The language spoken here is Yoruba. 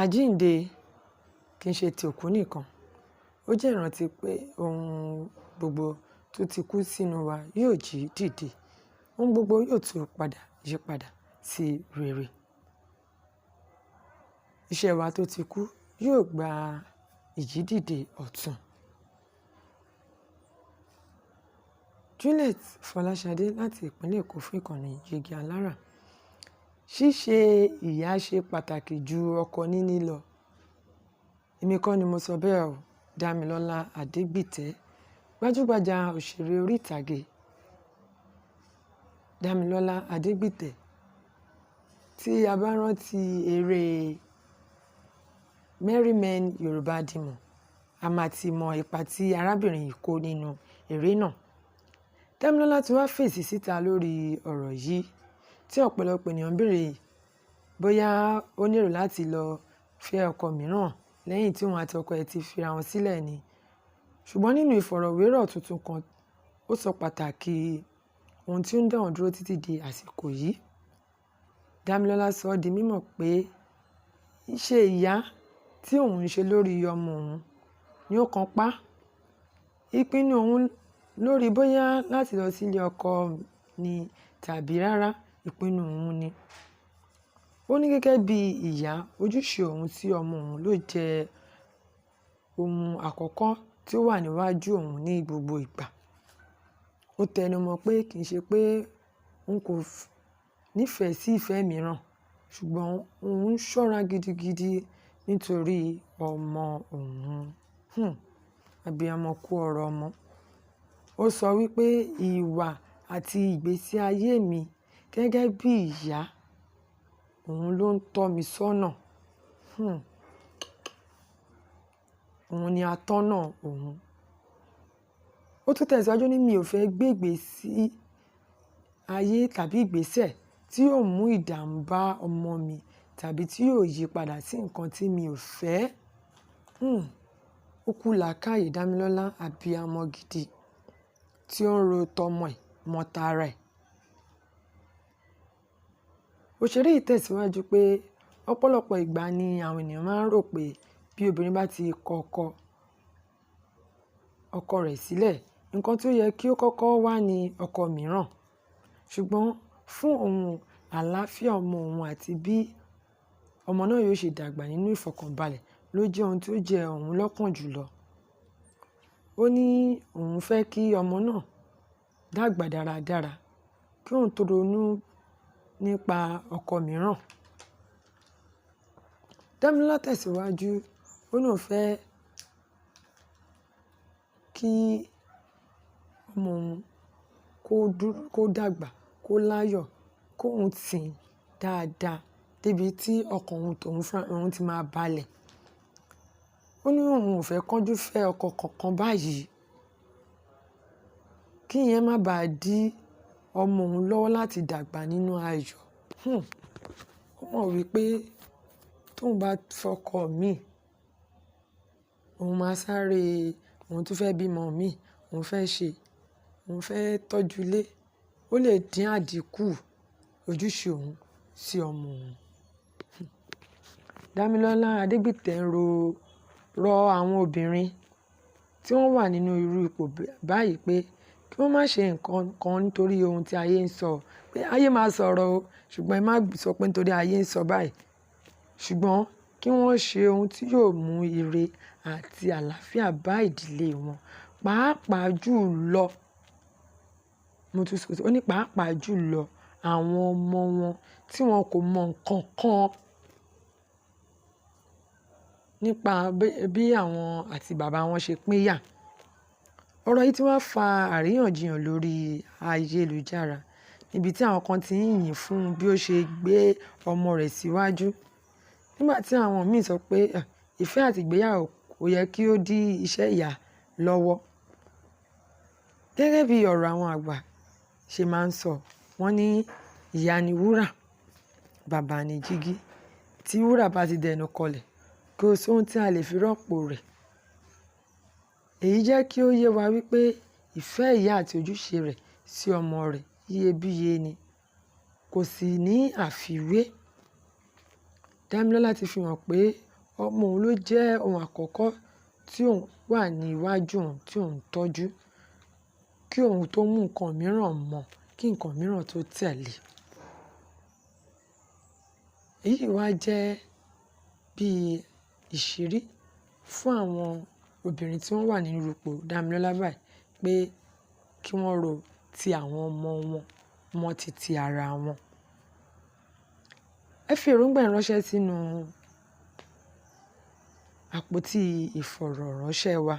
Àjíǹde kì í ṣe ti òkú nìkan, ó jẹ́ ìrántí pé ohun gbogbo tó ti kú sínú wa yóò jí dìde, ohun gbogbo yóò tún yí padà sí rere. Iṣẹ́ wa tó ti kú yóò gba ìjídìde ọ̀tun. Juliet Fọláṣadé láti ìpínlẹ̀ Èkó fún ìkànnì Jígí Alára. Ṣíṣe ìyá ṣe pàtàkì ju ọkọ níní lọ. Èmi kọ́ ni mo sọ bẹ́ẹ̀ o, Dámilọ́lá Adégbìtẹ́, gbajúgbajà òṣèré orí ìtàgé. Dámilọ́lá Adégbìtẹ́, tí a bá rántí eré Merry Men Yorùbá Dìmọ̀, a máa ti mọ ipa tí arábìnrin yìí kó nínú eré náà. Dámilọ́lá ti wá fèsì síta lórí ọ̀rọ̀ yìí tí ọ̀pọ̀lọpọ̀ ènìyàn béèrè bóyá ó nílò láti lọ fẹ́ ọkọ mìíràn lẹ́yìn tí òun àti ọkọ ẹ̀ ti fira wọn sílẹ̀ ni. Ṣùgbọ́n nínú ìfọ̀rọ̀wérọ̀ tuntun kan, ó sọ pàtàkì ohun tí ó ń dá òun dúró títí di àsìkò yìí. Dámilọ́lá sọ ọ́ di mímọ̀ pé iṣẹ́ ìyá tí òun ń ṣe lórí ọmọ òun ni ó kan pa. Ìpinnu òun lórí bóyá láti lọ sílé ọkọ ni tàbí rárá, ìpinnu òun ni. Ó ní gẹ́gẹ́ bí ìyá, ojúṣe òun sí ọmọ òun ló jẹ́ ohun àkọ́kọ́ tí ó wà níwájú òun ní gbogbo ìgbà. Ó tẹnumọ́ pé kì í ṣe pé òun kò nífẹ̀ẹ́ sí ìfẹ́ mìíràn, ṣùgbọ́n òun ń ṣọ́ra gidigidi nítorí ọmọ òun. Abiyamọ kú ọ̀rọ̀ ọmọ. Ó sọ wípé ìwà àti ìgbésí ayé mi gẹ́gẹ́ bí ìyá, òun ló ń tọ́ mi sọ́nà. Òun ni atọ́nà òun. Ó tún tẹ̀síwájú ní mi ò fẹ́ gbé ìgbésí ayé tàbí ìgbésẹ̀ tí yóò mú ìdààmú bá ọmọ mi tàbí tí yóò yí padà sí nǹkan tí mi ò fẹ́. Ó kú làákàyè Dámilọ́lá, abiyamọ gidi tí ó ń ro tọmọ ẹ̀ mọ́ tara ẹ̀. Òṣèré yìí tẹ̀síwájú pé ọ̀pọ̀lọpọ̀ ìgbà ni àwọn ènìyàn máa ń rò pé bí obìnrin bá ti kọ ọkọ rẹ̀ sílẹ̀, nǹkan tí ó yẹ kí ó kọ́kọ́ wá ní ọkọ mìíràn. Ṣùgbọ́n fún òun, àlàáfíà ọmọ òun àti bí ọmọ náà yóò ṣe dàgbà nínú ìfọ̀kànbalẹ̀ ló jẹ́ ohun tí ó jẹ òun lọ́kàn jùlọ. Ó ní òun fẹ́ kí ọmọ náà dàgbà dáradára kí òun tó ronú nípa ọkọ mìíràn. Dámilọ́lá tẹ̀síwájú, ó ní òun fẹ́ kí ọmọ òun kó dàgbà, kó láyọ̀, kó òun tì í dáadáa débi tí ọkàn òun ti máa balẹ̀. Ó ní òun ò fẹ́ kánjú fẹ́ ọkọ kankan báyìí, kí ìyẹn má bàa dí ọmọ òun lọ́wọ́ láti dàgbà nínú ayọ̀. Ó mọ̀ wípé tóun bá fọkọ míì, òun máa sáré, òun tún fẹ́ bímọ míì, òun fẹ́ tọ́jú ilé, ó lè dín àdínkù ojúṣe òun sí ọmọ òun. Dámilọ́lá Adégbìtẹ́ ń rọ àwọn obìnrin tí wọ́n wà nínú irú ipò báyìí pé kí wọ́n má ṣe nǹkan kan nítorí ohun tí ayé ń sọ. Pé ayé máa sọ̀rọ̀ o, ṣùgbọ́n ẹ má sọ pé nítorí ayé ń sọ báyìí. Ṣùgbọ́n kí wọ́n ṣe ohun tí yóò mú ire àti àlàáfíà bá ìdílé wọn. Pàápàá jùlọ, ó ní pàápàá jùlọ àwọn ọmọ wọn tí wọn kò mọ nǹkan kan nípa bí àwọn àti bàbá wọn ṣe pínyà. Ọ̀rọ̀ yìí ti wá fa àríyànjiyàn lórí ayélujára, níbi tí àwọn kan ti ń yìn fún bí ó ṣe gbé ọmọ rẹ̀ síwájú. Nígbà tí àwọn míì sọ pé ìfẹ́ àti ìgbéyàwó kò yẹ kí ó dí iṣẹ́ ìyá lọ́wọ́. Gẹ́gẹ́ bí ọ̀rọ̀ àwọn àgbà ṣe máa ń sọ, wọ́n ní ìyá ni wúrà, bàbá ni jígí. Tí wúrà bá ti dẹnu kọlẹ̀, kò sí ohun tí a lè fi rọ́pò rẹ̀. Èyí jẹ́ kí ó yé wa wípé ìfẹ́ ìyá àti ojúṣe rẹ̀ sí ọmọ rẹ̀ iyebíye ni, kò sì ní àfiwé. Dámilọ́lá ti fi hàn pé ọmọ òun ló jẹ́ ohun àkọ́kọ́ tí òun wà ní iwájú òun tí òun tọ́jú kí òun tó mú nǹkan mìíràn mọ̀ kí nǹkan mìíràn tó tẹ̀lé. Èyí wá jẹ́ bí ìṣírí fún àwọn obìnrin tí wọ́n wà nínú ipò Dámilọ́lá báyìí pé kí wọ́n ro ti àwọn ọmọ wọn mọ́ titi ara wọn. Ẹ fi èròǹgbà yín ránṣẹ́ sínú àpótí ìfọ̀rọ̀ránṣẹ́ wa.